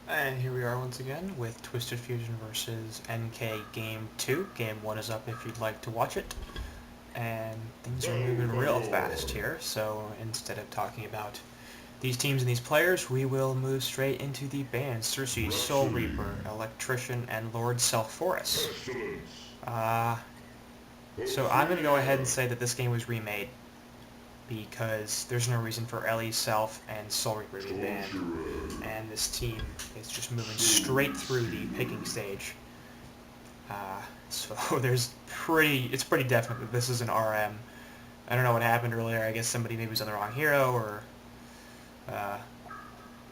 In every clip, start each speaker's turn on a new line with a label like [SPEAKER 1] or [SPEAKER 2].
[SPEAKER 1] And here we are once again with Twisted Fusion versus NK Game 2. Game 1 is up if you'd like to watch it. And things are moving real fast here, so instead of talking about these teams and these players, we will move straight into the bands. Cersei, Soul Reaper, Electrician, and Lord Self-Forest. So I'm going to go ahead and say that this game was remade, because there's no reason for Ellie, Self, and Soul Reaper to be banned. And this team is just moving straight through the picking stage. So it's pretty definite that this is an RM. I don't know what happened earlier. I guess somebody maybe was on the wrong hero, or I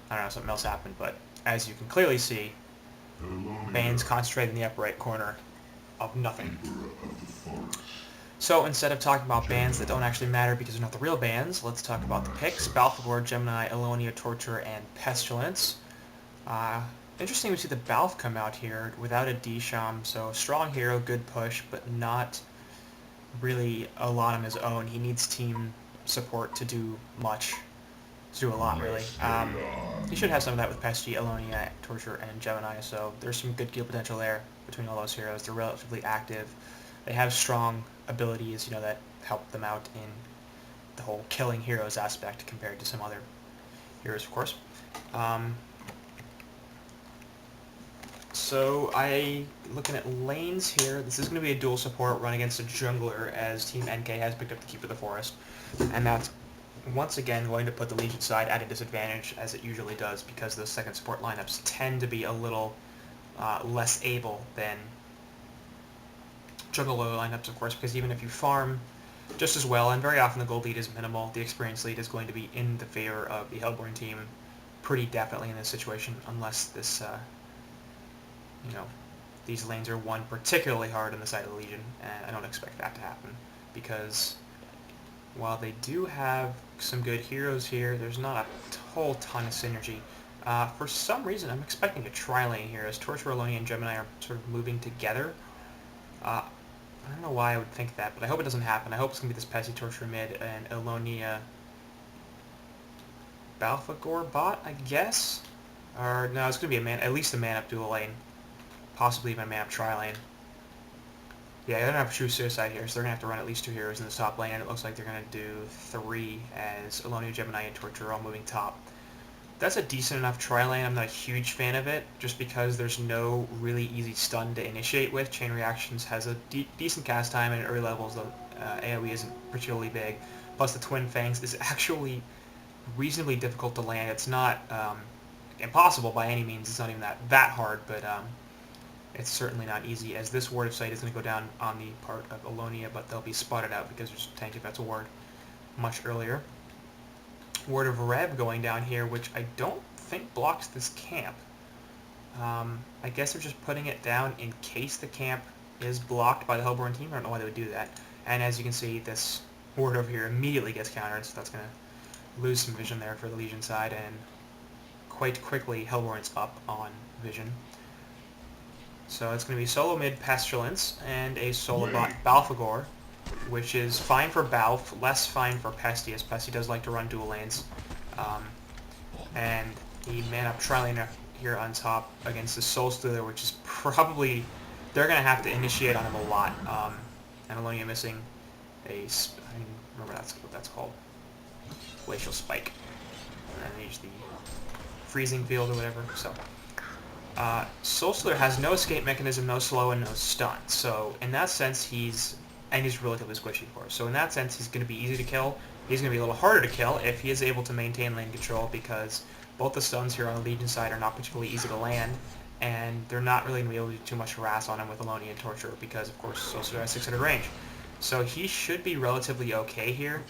[SPEAKER 1] don't know, something else happened. But as you can clearly see, bans concentrated in the upper right corner of nothing. So instead of talking about bans that don't actually matter because they're not the real bans, let's talk about the picks. Balfagor, Gemini, Elonia, Torture, and Pestilence. Interesting to see the Balf come out here without a D-Sham, so strong hero, good push, but not really a lot on his own. He needs team support to do much, to do a lot really. He should have some of that with Pesty, Elonia, Torture, and Gemini, so there's some good kill potential there between all those heroes. They're relatively active. They have strong abilities, that help them out in the whole killing heroes aspect compared to some other heroes, of course. So looking at lanes here, this is going to be a dual support run against a jungler, as Team NK has picked up the Keep of the Forest, and that's once again going to put the Legion side at a disadvantage, as it usually does, because those second support lineups tend to be a little less able than jungler lineups, of course, because even if you farm just as well, and very often the gold lead is minimal, the experience lead is going to be in the favor of the Hellborn team pretty definitely in this situation, unless this these lanes are won particularly hard on the side of the Legion, and I don't expect that to happen, because while they do have some good heroes here, there's not a whole ton of synergy. For some reason, I'm expecting a tri-lane here, as Torture, Elonia, and Gemini are sort of moving together. I don't know why I would think that, but I hope it doesn't happen. I hope it's going to be this Pesty, Torture mid, and Elonia Balfagor bot, I guess? Or, no, it's going to be at least a man-up dual lane. Possibly even a man-up tri-lane. Yeah, they don't have true suicide here, so they're going to have to run at least 2 heroes in the top lane, and it looks like they're going to do 3, as Elonia, Gemini, and Torture are all moving top. That's a decent enough tri-lane. I'm not a huge fan of it, just because there's no really easy stun to initiate with. Chain Reactions has a decent cast time, and at early levels the AoE isn't particularly big. Plus the Twin Fangs is actually reasonably difficult to land. It's not impossible by any means. It's not even that hard, but it's certainly not easy, as this Ward of Sight is going to go down on the part of Elonia, but they'll be spotted out because there's a tank defense ward much earlier. Ward of Reb going down here, which I don't think blocks this camp. I guess they're just putting it down in case the camp is blocked by the Hellborn team. I don't know why they would do that. And as you can see, this Ward over here immediately gets countered, so that's going to lose some vision there for the Legion side, and quite quickly Hellborn's up on vision. So it's going to be solo mid Pestilence and a solo bot Balfagor, which is fine for Balf, less fine for Pesty, as Pesty does like to run dual lanes. And the man-up tri-laner here on top against the Soul Stealer, which is probably... they're going to have to initiate on him a lot. And Elonia missing a... I don't remember what that's called. Glacial Spike. And they use the freezing field or whatever, so... Soul Stealer has no escape mechanism, no slow, and no stun. So in that sense, he's relatively squishy for us. So in that sense, he's going to be easy to kill. He's going to be a little harder to kill if he is able to maintain lane control, because both the stuns here on the Legion side are not particularly easy to land, and they're not really going to be able to do too much harass on him with Elonia and Torture, because of course Soul Stealer has 600 range. So he should be relatively okay here.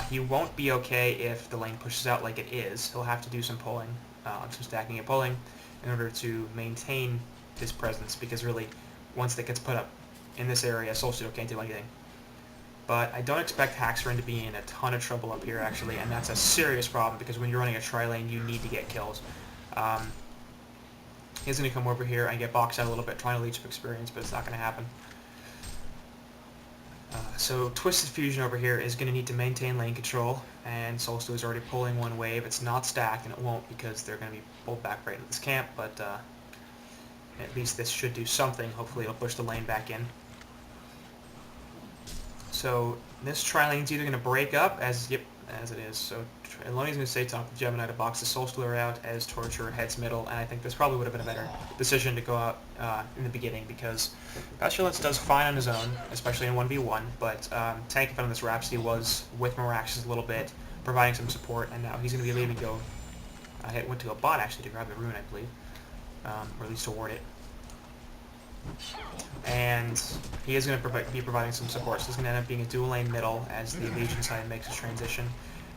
[SPEAKER 1] He won't be okay if the lane pushes out like it is. He'll have to do some pulling, some stacking and pulling, in order to maintain his presence, because really, once that gets put up in this area, Soul Stealer can't do anything. But I don't expect Haxorn to be in a ton of trouble up here, actually, and that's a serious problem, because when you're running a tri-lane, you need to get kills. He's going to come over here and get boxed out a little bit, trying to leech up experience, but it's not going to happen. So Twisted Fusion over here is going to need to maintain lane control, and Solstu is already pulling one wave. It's not stacked, and it won't because they're going to be pulled back right into this camp, but at least this should do something. Hopefully it'll push the lane back in. So this tri-lane's either going to break up, as it is. So Eloni's going to stay top of Gemini to box the Solstular out as Torture heads middle, and I think this probably would have been a better decision to go out in the beginning because Pestilence does fine on his own, especially in 1v1, but tanking on this Rhapsody was with Miraxis a little bit, providing some support, and now he's going to be leaving to go, went to go bot actually to grab the rune, I believe, or at least to ward it. And he is going to be providing some support, so it's going to end up being a dual lane middle as the Legion side makes a transition.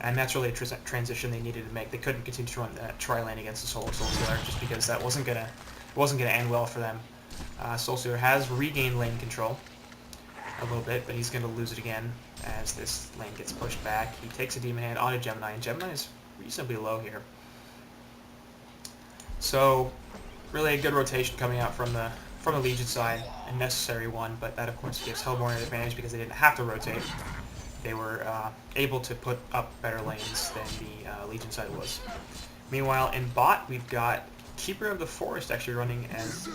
[SPEAKER 1] And that's really a transition they needed to make. They couldn't continue to run that tri-lane against the Solstular just because that wasn't gonna end well for them. Solstular has regained lane control a little bit, but he's going to lose it again as this lane gets pushed back. He takes a Demon Hand onto Gemini, and Gemini is reasonably low here. So really a good rotation coming out from the Legion side, a necessary one, but that of course gives Hellborn an advantage because they didn't have to rotate. They were able to put up better lanes than the Legion side was. Meanwhile, in bot, we've got Keeper of the Forest actually running as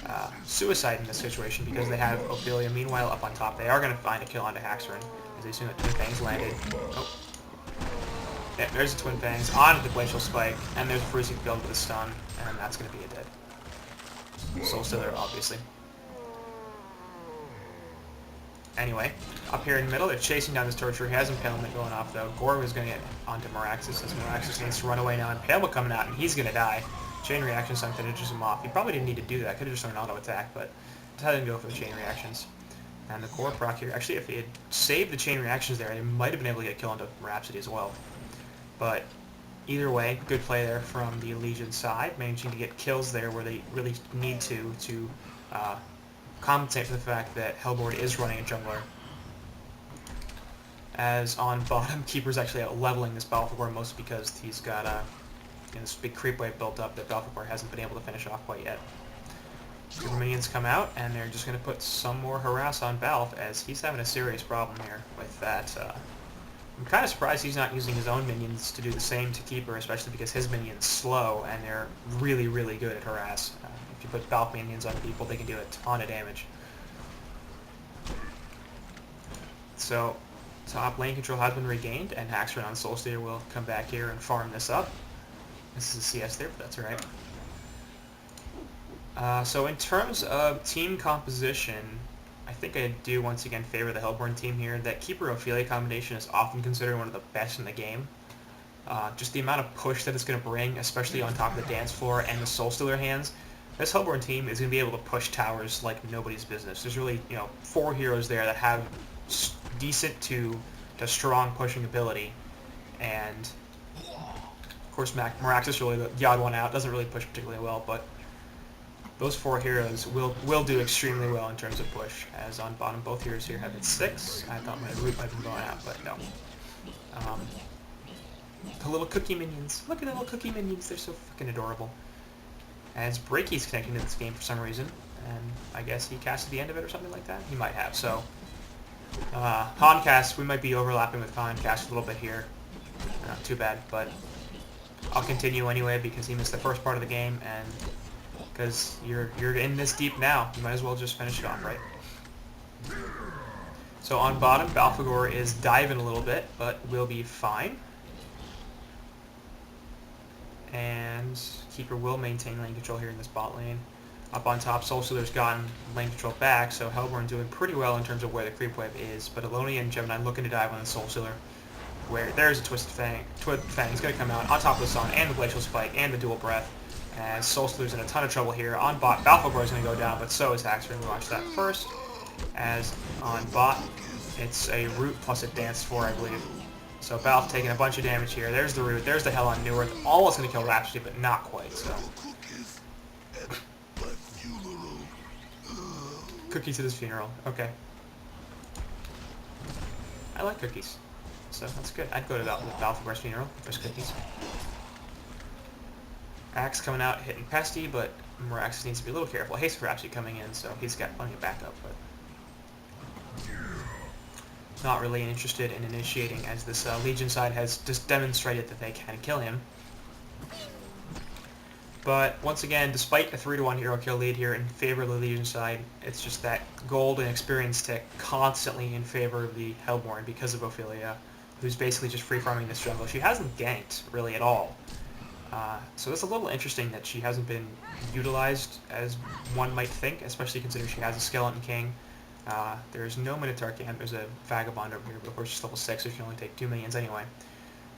[SPEAKER 1] a suicide in this situation because they have Ophelia. Meanwhile, up on top, they are going to find a kill onto Haxorn as they assume that Twin Fangs landed. Oh. Yeah, there's the Twin Fangs onto the Glacial Spike, and there's a Freezing Field with a stun, and that's going to be a dead. Solstular, obviously. Anyway, up here in the middle, they're chasing down this Torture. He has Impalement going off, though. Gore was going to get onto Miraxis, as Miraxis needs to run away now. Impalement coming out, and he's going to die. Chain Reaction time finishes him off. He probably didn't need to do that. Could have just done an auto attack, but decided to go for the Chain Reactions. And the Gore proc here, actually, if he had saved the Chain Reactions there, he might have been able to get a kill onto Rhapsody as well. But either way, good play there from the Legion side, managing to get kills there where they really need to compensate for the fact that Hellborn is running a jungler. As on bottom, Keeper's actually out leveling this Balthagor, mostly because he's got this big creep wave built up that Balthagor hasn't been able to finish off quite yet. The minions come out, and they're just going to put some more harass on Balth, as he's having a serious problem here with that. I'm kind of surprised he's not using his own minions to do the same to Keeper, especially because his minions slow, and they're really, really good at harass. If you put Balth minions on people, they can do a ton of damage. So, top lane control has been regained, and Haxorn on Solstular will come back here and farm this up. This is a CS there, but that's alright. So in terms of team composition, I think I do once again favor the Hellborn team here. That Keeper-Ophelia combination is often considered one of the best in the game. Just the amount of push that it's going to bring, especially on top of the dance floor and the Solstular hands. This Hellborn team is going to be able to push towers like nobody's business. There's really, 4 heroes there that have decent to strong pushing ability, and of course Miraxis really the odd one out. Doesn't really push particularly well, but those 4 heroes will do extremely well in terms of push. As on bottom, both heroes here have hit 6. I thought my root might be going out, but no. The little cookie minions. Look at the little cookie minions. They're so fucking adorable. As Breaky's connecting to this game for some reason, and I guess he casted the end of it or something like that. He might have. So, HoN cast, we might be overlapping with HoN cast a little bit here. Not too bad, but I'll continue anyway because he missed the first part of the game, and because you're in this deep now, you might as well just finish it off, right? So on bottom, Balthagor is diving a little bit, but will be fine. And Keeper will maintain lane control here in this bot lane. Up on top, Solstular's gotten lane control back, so Hellborn doing pretty well in terms of where the creep wave is, but Alonia and Gemini looking to dive on the Solstular, where there's a Twisted Fang. Twin Fang's going to come out on top of the Sun and the Glacial Spike and the Dual Breath, as Solstular's in a ton of trouble here. On bot, Balthagor is going to go down, but so is Haxorn. We watch that first. As on bot, it's a root plus a dance 4, I believe. So Balth taking a bunch of damage here. There's the root. There's the Hell on Neworth. Almost going to kill Rhapsody, but not quite. So cookies at his funeral. Okay. I like cookies, so that's good. I'd go to Balthagor's funeral if there's cookies. Axe coming out, hitting Pesty, but Miraxis needs to be a little careful. Haste for Rhapsody coming in, so he's got plenty of backup. But not really interested in initiating, as this Legion side has just demonstrated that they can kill him. But once again, despite a 3-to-1 hero kill lead here in favor of the Legion side, it's just that gold and experience tick constantly in favor of the Hellborn because of Ophelia, who's basically just free farming this jungle. She hasn't ganked really at all. So it's a little interesting that she hasn't been utilized as one might think, especially considering she has a Skeleton King. There's no Minotaur camp. There's a Vagabond over here, but of course she's level 6, so she can only take 2 minions anyway.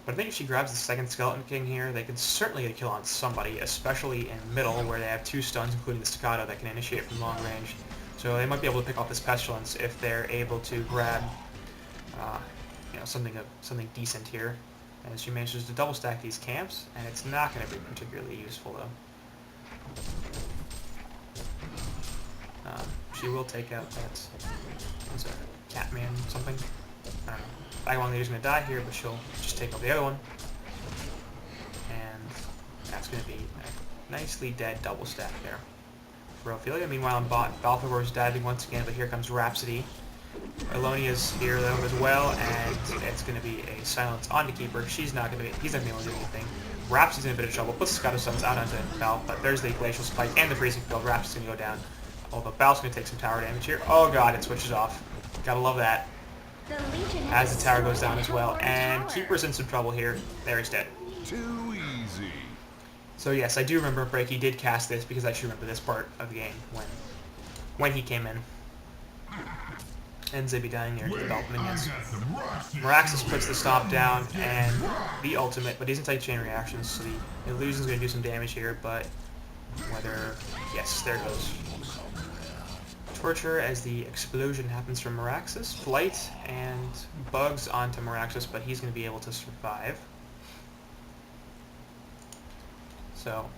[SPEAKER 1] But I think if she grabs the second Skeleton King here, they could certainly get a kill on somebody, especially in middle, where they have 2 stuns, including the Staccato, that can initiate from long range. So they might be able to pick off this Pestilence if they're able to grab something decent here. As she manages to double stack these camps, and it's not going to be particularly useful, though. She will take out that Catman something. I don't know. Vagabond Leader's going to die here, but she'll just take out the other one. And that's going to be a nicely dead double stack there for Ophelia. Meanwhile, on bot, Balthagor's diving once again, but here comes Rhapsody. Elonia's here though as well, and it's going to be a silence on the keeper. He's not going to be able to do anything. Rhapsody's in a bit of trouble. Puts the Scotto Suns out onto Bal, but there's the Glacial Spike and the Freezing Field. Rhapsody's going to go down. Although Bal's going to take some tower damage here. Oh god, it switches off. Gotta love that. As the tower goes down as well, and Keeper's in some trouble here. There, he's dead.
[SPEAKER 2] Too easy.
[SPEAKER 1] So yes, I do remember Breaky did cast this because I should remember this part of the game when he came in. And Zibby dying near the development minions. Meraxis puts the stomp down and the ultimate, but he's in tight chain reactions, so the illusion's going to do some damage here, but whether... Yes, there it goes. Torture as the explosion happens from Meraxis. Flight and bugs onto Meraxis, but he's going to be able to survive. So,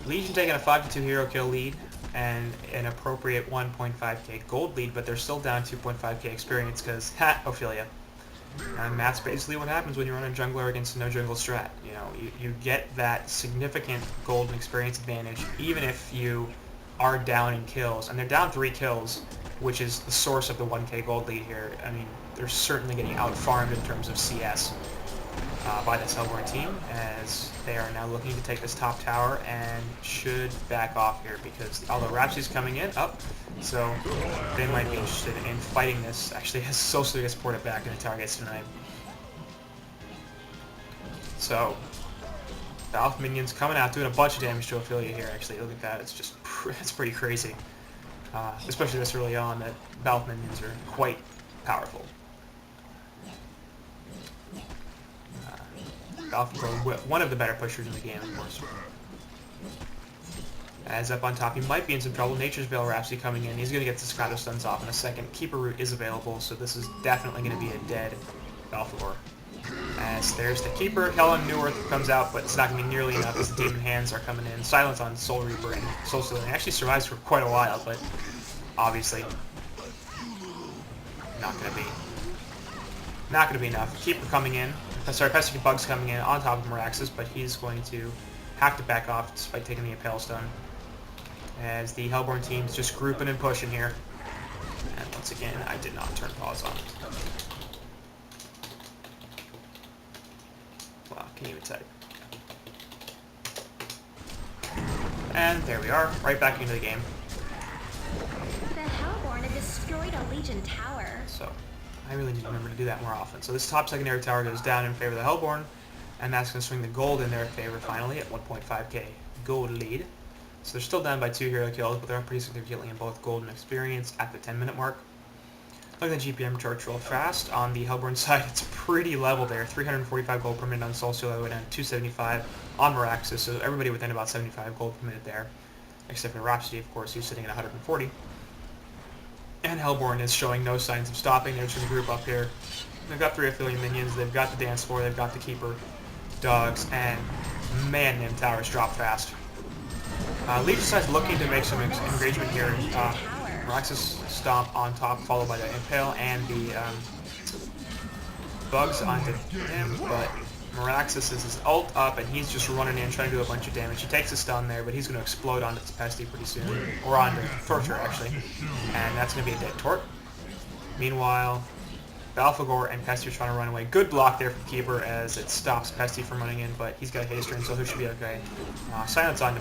[SPEAKER 1] Legion taking a 5-2 hero kill lead and an appropriate 1.5k gold lead, but they're still down 2.5k experience because, Ophelia. And that's basically what happens when you run a jungler against a no jungle strat. You know, you get that significant gold and experience advantage even if you are down in kills. And they're down 3 kills, which is the source of the 1k gold lead here. I mean, they're certainly getting out-farmed in terms of CS by this Hellborn team, as they are now looking to take this top tower and should back off here because although Rhapsody's coming in, so they might be interested in fighting this. Actually, has socially supported back in the tower gets tonight. So, Valve minions coming out doing a bunch of damage to Ophelia here. Actually, look at that. It's just it's pretty crazy, especially this early on. That Valve minions are quite powerful. Valve one of the better pushers in the game, of course. As up on top, he might be in some trouble. Nature's Veil Rhapsody coming in. He's going to get the Staccato Stuns off in a second. Keeper Root is available, so this is definitely going to be a dead Balthagor. As there's the Keeper. Helen Neworth comes out, but it's not going to be nearly enough as the Demon Hands are coming in. Silence on Soul Reaper and Soul Stealing. Actually survives for quite a while, but obviously not going to be enough. Keeper coming in. Sorry, Pessic Bug's coming in on top of Meraxis, but he's going to have to back off despite taking the Impale Stun. As the Hellborn team's just grouping and pushing here. And once again, I did not turn pause on. Wow, can't even type. And there we are, right back into the game.
[SPEAKER 3] The Hellborn have destroyed a Legion tower.
[SPEAKER 1] So, I really need to remember to do that more often. So this top secondary tower goes down in favor of the Hellborn, and that's going to swing the gold in their favor finally at 1.5k gold lead. So they're still down by 2 hero kills, but they're up pretty significantly in both gold and experience at the 10-minute mark. Look at the GPM chart real fast. On the Hellborn side, it's pretty level there. 345 gold per minute on Soul Stealer, down 275 on Meraxis, so everybody within about 75 gold per minute there, except for Rhapsody, of course, who's sitting at 140. And Hellborn is showing no signs of stopping. They're just going to group up here. They've got 3 affiliate minions, they've got the dance floor, they've got the Keeper, dogs, and man, them towers drop fast. Legion side's looking to make some engagement here. Meraxis stomp on top, followed by the Impale and the bugs onto him, but Meraxis is his ult up, and he's just running in, trying to do a bunch of damage. He takes a stun there, but he's going to explode onto this Pesty pretty soon, or onto Torture, actually, and that's going to be a dead Tort. Meanwhile, Balfagor and Pesty are trying to run away. Good block there from Keeper as it stops Pesty from running in, but he's got a haste ring, so he should be okay. Silence on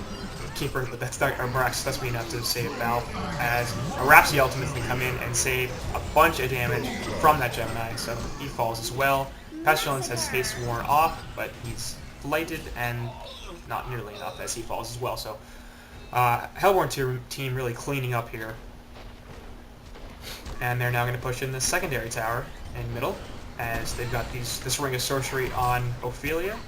[SPEAKER 1] Keeper, but that's not, or Mirax, that's me enough to save Val, as a Rhapsody ultimate can come in and save a bunch of damage from that Gemini, so he falls as well. Pestilence has haste worn off, but he's blighted and not nearly enough as he falls as well, so Hellborn team really cleaning up here. And they're now going to push in the secondary tower in middle, as they've got this Ring of Sorcery on Ophelia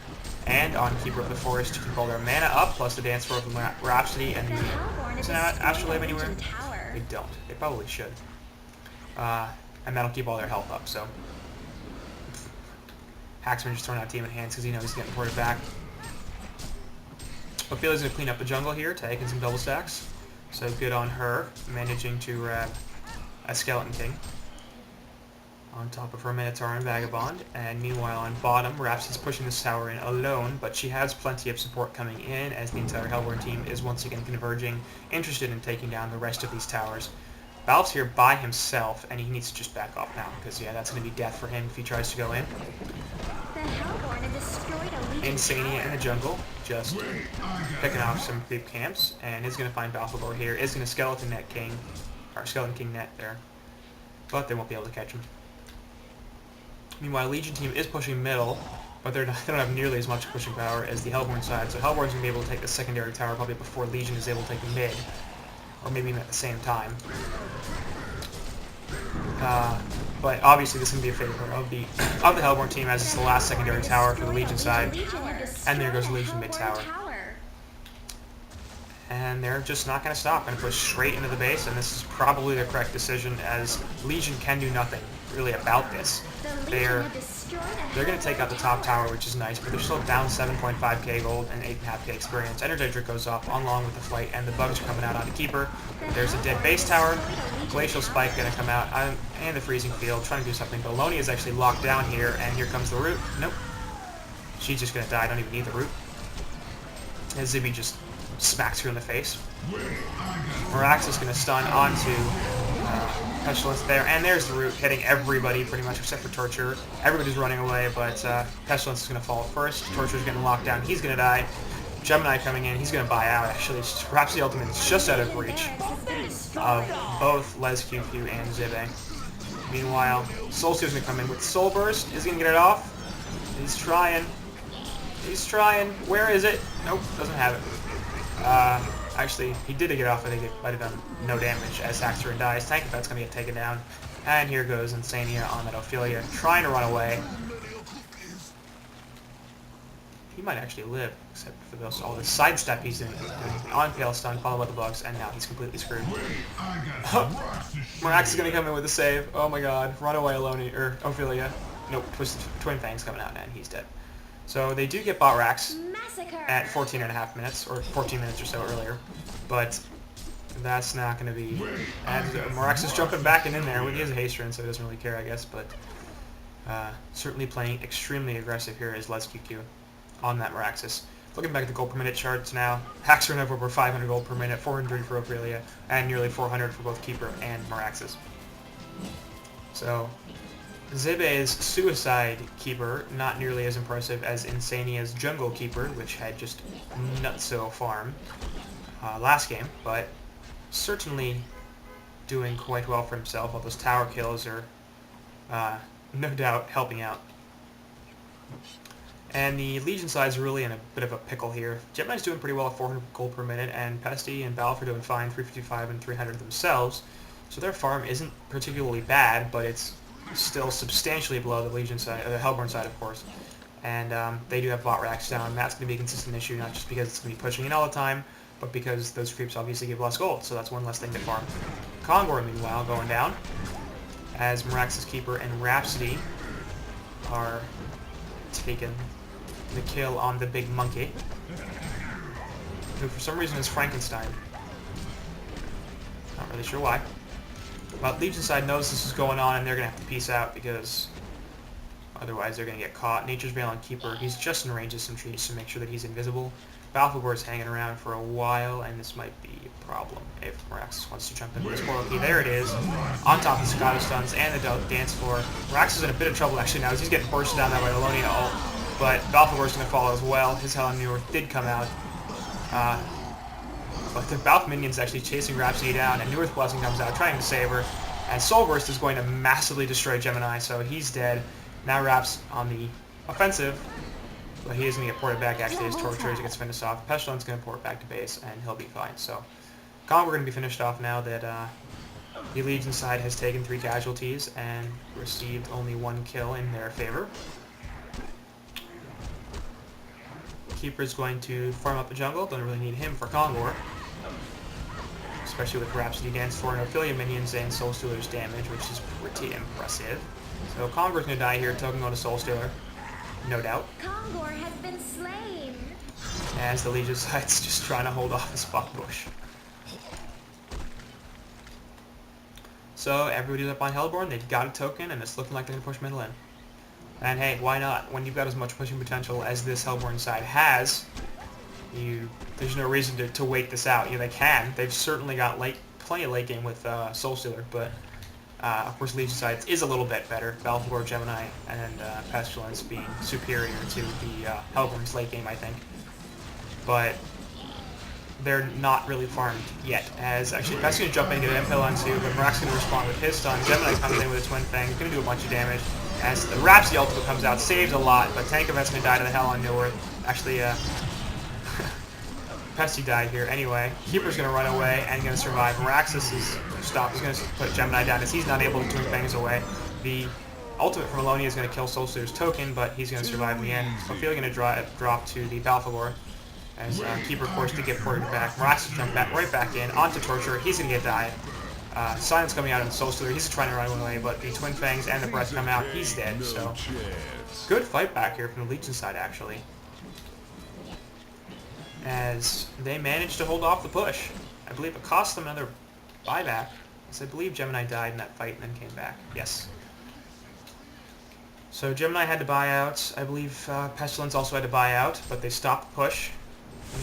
[SPEAKER 1] and on Keeper of the Forest to keep all their mana up, plus the Dance Floor from Rhapsody and the... Is that Astrolabe anywhere? They don't. They probably should. And that'll keep all their health up, so... Hacksman just throwing out Demon Hands because he knows he's getting ported back. Ophelia's going to clean up the jungle here, taking some double stacks. So good on her, managing to grab a Skeleton King on top of her Minotaur and Vagabond, and meanwhile on bottom, Rhapsody's pushing this tower in alone, but she has plenty of support coming in as the entire Hellborn team is once again converging, interested in taking down the rest of these towers. Valve's here by himself, and he needs to just back off now, because yeah, that's going to be death for him if he tries to go in. Insania in the jungle, just picking off some creep camps, and is going to find Balfagor here, is going to Skeleton King net there, but they won't be able to catch him. Meanwhile, Legion team is pushing middle, but they don't have nearly as much pushing power as the Hellborn side, so Hellborn's going to be able to take the secondary tower probably before Legion is able to take the mid, or maybe even at the same time. But obviously this is going to be a favor of the Hellborn team, as it's the last secondary tower for the Legion side, and there goes the Legion mid tower. And they're just not going to stop, going to push straight into the base, and this is probably the correct decision, as Legion can do nothing really about this. They're going to take out the top tower, which is nice, but they're still down 7.5k gold and 8.5k experience. Energizer goes off along with the flight, and the bugs are coming out on the Keeper. There's a dead base tower, Glacial Spike going to come out, and the Freezing Field trying to do something. Baloney is actually locked down here, and here comes the root. Nope. She's just going to die, I don't even need the root. And Zibby just smacks her in the face. Mirax is going to stun onto Pestilence there, and there's the root, hitting everybody pretty much except for Torture. Everybody's running away, but Pestilence is going to fall first. Torture's getting locked down, he's going to die. Gemini coming in, he's going to buy out actually. Perhaps the ultimate is just out of reach of both LBR2 and Zibbe. Meanwhile, Soulsteal's going to come in with Soul Burst. Is he going to get it off? He's trying. He's trying. Where is it? Nope, doesn't have it. Actually, he did get it off. I think it might have done no damage as Haxter dies. Tank Effect's going to get taken down. And here goes Insania on that Ophelia, trying to run away. He might actually live, except for all the sidestep he's doing. On Pale Stun, followed by the bugs, and now he's completely screwed. Mirax is going to come in with a save. Oh my god. Run away, Aloni, or Ophelia. Nope, Twin Fangs coming out, and he's dead. So they do get bot Rax at 14.5 minutes, or 14 minutes or so earlier, but that's not going to be... And Mirax is jumping back and in there. He has a haste rune, so he doesn't really care, I guess, but certainly playing extremely aggressive here is LBR2 on that Miraxis. Looking back at the gold per minute charts now, Haxer have over 500 gold per minute, 400 for Ophelia, and nearly 400 for both Keeper and Miraxis. So... Zibbe's Suicide Keeper, not nearly as impressive as Insania's Jungle Keeper, which had just nutso farm last game, but certainly doing quite well for himself. All those tower kills are no doubt helping out. And the Legion side is really in a bit of a pickle here. Gemini's doing pretty well at 400 gold per minute, and Pesty and Balf are doing fine, 355 and 300 themselves, so their farm isn't particularly bad, but it's still substantially below the Legion side, the Hellborn side, of course. And they do have bot racks down. That's going to be a consistent issue, not just because it's going to be pushing in all the time, but because those creeps obviously give less gold, so that's one less thing to farm. Kongor, meanwhile, going down, as Mirax's Keeper and Rhapsody are taking the kill on the big monkey, who for some reason is Frankenstein. Not really sure why. But Legion side knows this is going on, and they're going to have to peace out, because otherwise they're going to get caught. Nature's Veil on Keeper, he's just in range of some trees to make sure that he's invisible. Balfagor's hanging around for a while, and this might be a problem if Meraxis wants to jump into this portal key. There it is, on top of the Scotto stuns and the dance floor. Meraxis is in a bit of trouble actually now as he's getting bursted down that by Alonia ult, but Balfagor's going to fall as well. His HoN did come out. But the Balf minion's actually chasing Rhapsody down, and Newerth Blessing comes out trying to save her. And Soul Burst is going to massively destroy Gemini, so he's dead. Now Raps on the offensive, but he is going to get ported back actually as Torture gets finished off. Pestilence going to port back to base, and he'll be fine. So, we're going to be finished off now that the Legion side has taken 3 casualties and received only 1 kill in their favor. Keeper's going to farm up the jungle, don't really need him for Kongor. Especially with Rhapsody Dance for Ophelia minions and Soul Stealer's damage, which is pretty impressive. So Kongor's going to die here, token going to Soul Stealer, no doubt.
[SPEAKER 3] Kongor has been slain.
[SPEAKER 1] As the Legion side's just trying to hold off this buck bush. So everybody's up on Hellborn, they've got a token, and it's looking like they're going to push middle in. And hey, why not? When you've got as much pushing potential as this Hellborn side has, there's no reason to wait this out. They can. They've certainly got plenty of late game with Soul Stealer, but of course Legion side is a little bit better. Balfagor, Gemini, and Pestilence being superior to the Hellborn's late game, I think. But they're not really farmed yet, as actually Pestilence going to jump in and get an Impale on 2, but Merax's going to respond with his stun. Gemini comes in with a Twin Fang, going to do a bunch of damage. As the Rhapsody ultimate comes out, saves a lot, but Tank Event's going to die to the hell on Newerth. Actually, Pesty died here anyway. Keeper's going to run away and going to survive. Meraxis is stopped. He's going to put Gemini down as he's not able to Twin Fangs away. The ultimate from Alonia is going to kill Soul Stealer's token, but he's going to survive in the end. Ophelia going to drop to the Balfagor. As Keeper forced to get ported back. Meraxis jump right back in onto Torture. He's going to get died. Silence coming out of the Soul Stealer. He's trying to run away, but the Twin Fangs and the Breath come out. He's dead, so good fight back here from the Legion side, actually. As they managed to hold off the push. I believe it cost them another buyback, as I believe Gemini died in that fight and then came back. Yes. So Gemini had to buy out. I believe Pestilence also had to buy out, but they stopped the push.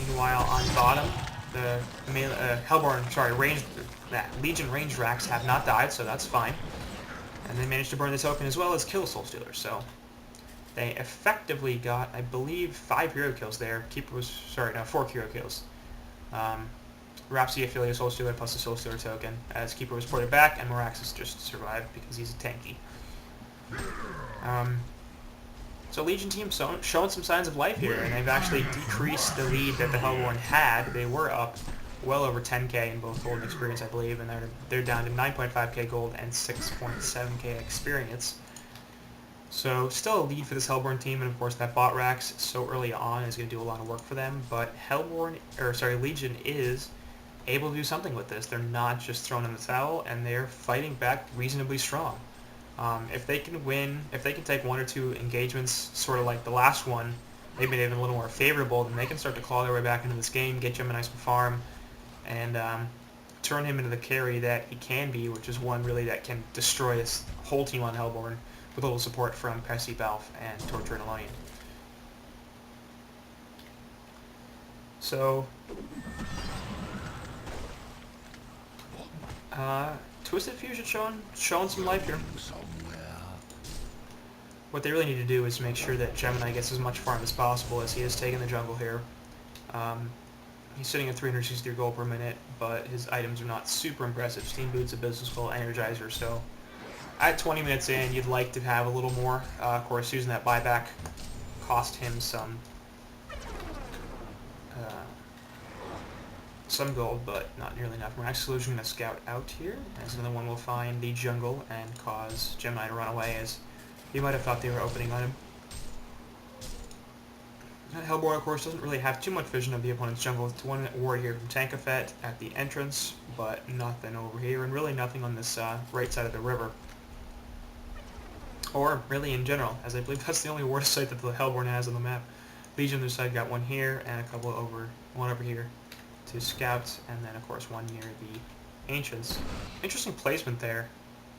[SPEAKER 1] Meanwhile, on bottom, the Legion range racks have not died, so that's fine. And they managed to burn the token as well as kill Soul Stealer, so they effectively got, I believe, 5 hero kills there. Keeper was, 4 hero kills. Rhapsody, Ophelia, Soul Stealer, plus the Soul Stealer token, as Keeper was ported back, and Meraxis just survived because he's a tanky. So Legion team showing some signs of life here, and they've actually decreased the lead that the Hellborn had. They were up well over 10k in both gold and experience, I believe, and they're down to 9.5k gold and 6.7k experience. So still a lead for this Hellborn team, and of course that bot racks so early on is going to do a lot of work for them. But Legion is able to do something with this. They're not just thrown in the towel, and they're fighting back reasonably strong. If they can win, if they can take 1 or 2 engagements, sort of like the last one, maybe even a little more favorable, then they can start to claw their way back into this game, get Gemini some farm, and turn him into the carry that he can be, which is one really that can destroy this whole team on Hellborn with a little support from Pesty, Balf, and Torture and Alonia. So, Twisted Fusion showing some life here. What they really need to do is make sure that Gemini gets as much farm as possible, as he has taken the jungle here. He's sitting at 363 gold per minute, but his items are not super impressive. Steam Boots, Abyssal Skull, Energizer, so at 20 minutes in, you'd like to have a little more. Of course, using that buyback cost him some gold, but not nearly enough. We're actually going to scout out here, as another one will find the jungle and cause Gemini to run away, as he might have thought they were opening on him. Hellborn, of course, doesn't really have too much vision of the opponent's jungle. It's one ward here from Tankafet at the entrance, but nothing over here, and really nothing on this right side of the river. Or really in general, as I believe that's the only ward site that the Hellborn has on the map. Legion on their side got one here, and a couple one over here to scout, and then of course one near the Ancients. Interesting placement there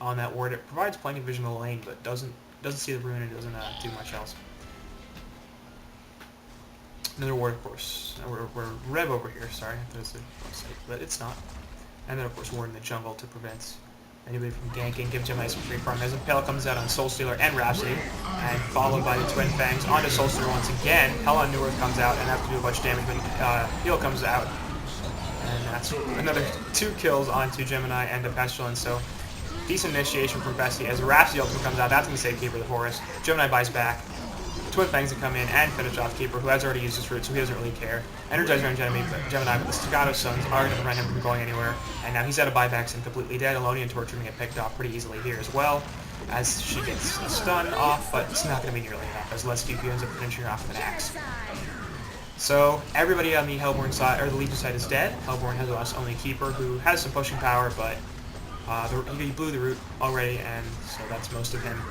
[SPEAKER 1] on that ward. It provides plenty of vision of the lane, but doesn't see the rune and doesn't do much else. Another ward, of course. We're Rev over here, sorry. There's a website, but it's not. And then, of course, Ward in the jungle to prevent anybody from ganking, give Gemini some free farm. As Impale comes out on Soul Stealer and Rhapsody, and followed by the Twin Fangs onto Soul Stealer once again. HoN Newer comes out and have to do a bunch of damage when Heal comes out. And that's another 2 kills onto Gemini and the Pestilence, so decent initiation from Bestie. As Rhapsody ultimate comes out, that's going to save Keeper of the Forest. Gemini buys back. Twin Fangs to come in and finish off Keeper, who has already used his root, so he doesn't really care. Energizer on Gemini, but the Staccato Suns are going to prevent him from going anywhere. And now he's out of buybacks and completely dead. Alonian Torch going to get picked off pretty easily here as well, as she gets a stun off, but it's not going to be nearly enough, as Let's TwFu ends up finishing her off with an axe. So everybody on the Hellborn side, or the Legion side, is dead. Hellborn has lost only Keeper, who has some pushing power, but he blew the root already, and so that's most of him.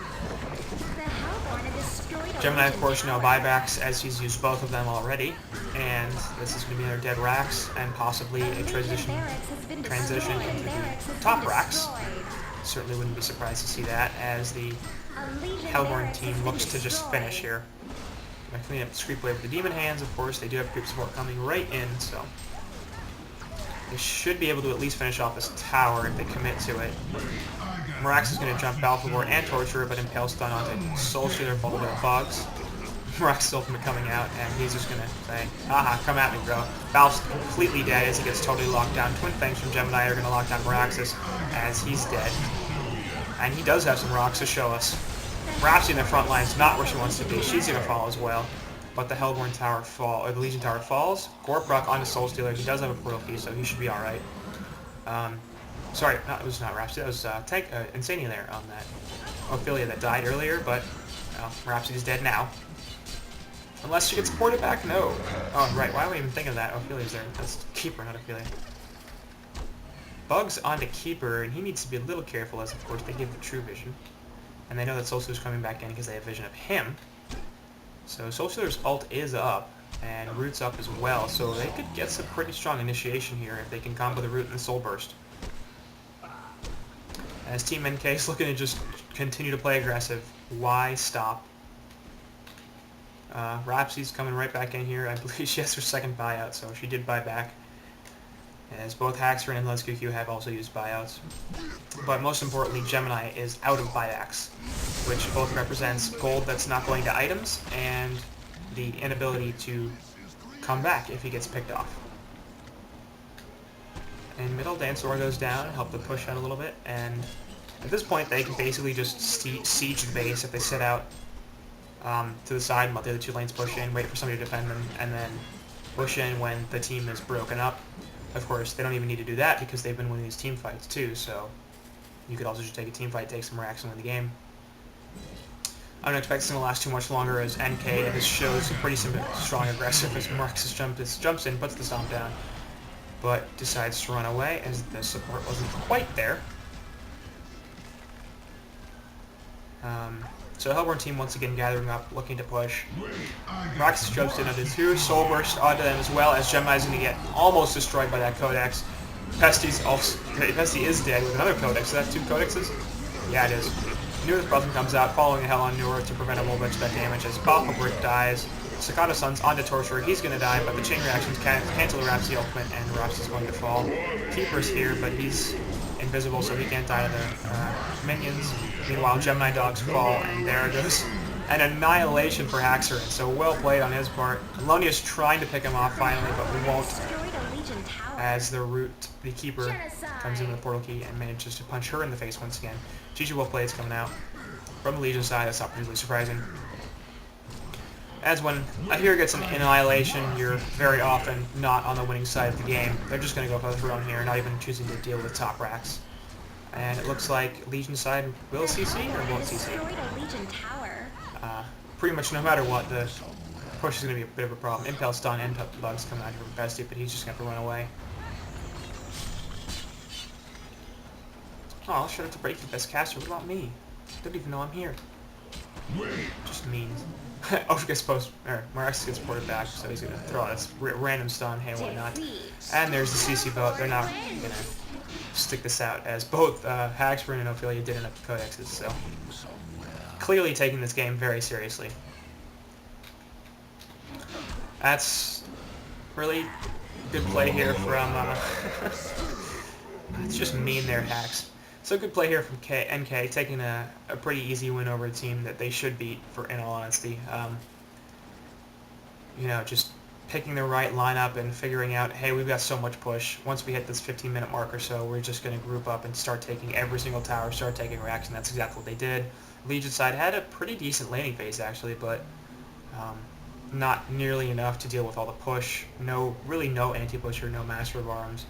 [SPEAKER 1] Gemini, of course, no buybacks, as he's used both of them already, and this is going to be another dead Rax, and possibly a transition into the top Rax. Certainly wouldn't be surprised to see that, as the Hellborn team looks to just finish here. By cleaning up the Screep Wave with the Demon Hands, of course, they do have creep support coming right in, so they should be able to at least finish off this tower if they commit to it. Mirax is going to jump Balthazar and Torturer, but Impale stun onto Soul Stealer followed by Bugs. Mirax's ultimate coming out, and he's just going to say, haha, come at me, bro. Valve's completely dead as he gets totally locked down. Twin Fangs from Gemini are going to lock down Miraxus as he's dead. And he does have some rocks to show us. Rhapsody in the front line is not where she wants to be. She's going to fall as well. But the Hellborn Tower or the Legion Tower falls. Gorprock onto Soul Stealer. He does have a portal key, so he should be alright. Sorry, no, it was not Rhapsody. That was Insania there on that Ophelia that died earlier, but Rhapsody's dead now. Unless she gets ported back? No. Oh, right. Why am I even thinking of that? Ophelia's there. That's Keeper, not Ophelia. Bugs onto Keeper, and he needs to be a little careful as, of course, they give the True Vision. And they know that Soul Stealer's coming back in because they have vision of him. So Soul Stealer's ult is up, and Root's up as well, so they could get some pretty strong initiation here if they can combo the Root and the Soul Burst. As Team NK is looking to just continue to play aggressive. Why stop? Rhapsody's coming right back in here. I believe she has her second buyout, so she did buy back. As both Haxer and Let's TwFu have also used buyouts. But most importantly, Gemini is out of buybacks, which both represents gold that's not going to items and the inability to come back if he gets picked off. In middle, Dansor goes down, help the push out a little bit, and at this point they can basically just siege the base if they sit out to the side and let the other two lanes push in, wait for somebody to defend them, and then push in when the team is broken up. Of course, they don't even need to do that because they've been winning these team fights too, so you could also just take a team fight, take some racks, and win the game. I don't expect this to last too much longer as NK has shows a pretty strong aggressive as Marcus jumps in, puts the stomp down, but decides to run away as the support wasn't quite there. So Hellborn team once again gathering up, looking to push. Roxas jumps in onto 2, Soul Burst onto them as well, as Gemini's going to get almost destroyed by that Codex. Pesty is dead with another Codex, so that's 2 Codexes? Yeah, it is. Newer's Buffin comes out, following a HoN Newer to prevent a whole bunch of that damage, as Balthazar dies. Staccato Sun's onto Torturer, he's going to die, but the chain reactions cancel the Rhapsody ultimate, and Rhapsody's going to fall. Keeper's here, but he's invisible, so he can't die to the minions. Meanwhile, Gemini dogs fall, and there goes an annihilation for Haxer, so well played on his part. Alonia's trying to pick him off finally, but we won't, as the Keeper comes in with the portal key and manages to punch her in the face once again. GG well played is coming out from the Legion side. That's not particularly surprising. As when a hero gets an annihilation, you're very often not on the winning side of the game. They're just going to go for the throne here, not even choosing to deal with top racks. And it looks like Legion side will CC or won't CC. Pretty much no matter what, the push is going to be a bit of a problem. Impale stun and bugs coming out here from Bestie, but he's just going to have to run away. Oh, I'll shut it to break the best caster. What about me? Don't even know I'm here. Just mean. Oh, I suppose Marax gets ported back, so he's going to throw out a random stun, hey, why not? And there's the CC boat. They're not going to stick this out, as both Haxburn and Ophelia did end up with Codexes, so clearly taking this game very seriously. That's really good play here from... it's just mean there, Hacks. So good play here from NK, taking a pretty easy win over a team that they should beat, in all honesty. Just picking the right lineup and figuring out, hey, we've got so much push. Once we hit this 15-minute mark or so, we're just going to group up and start taking every single tower, start taking racks, and that's exactly what they did. Legion side had a pretty decent laning phase, actually, but not nearly enough to deal with all the push. Really no anti-push or no Master of Arms.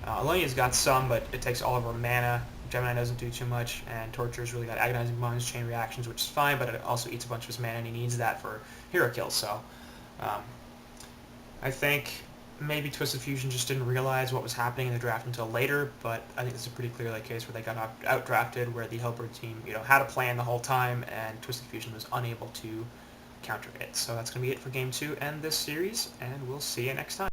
[SPEAKER 1] Alonia's got some, but it takes all of her mana. Gemini doesn't do too much, and Torture's really got Agonizing Bonds, Chain Reactions, which is fine, but it also eats a bunch of his mana, and he needs that for hero kills, so... I think maybe Twisted Fusion just didn't realize what was happening in the draft until later, but I think this is a pretty clear case where they got out-drafted, where the Helper team, had a plan the whole time, and Twisted Fusion was unable to counter it. So that's going to be it for Game 2 and this series, and we'll see you next time.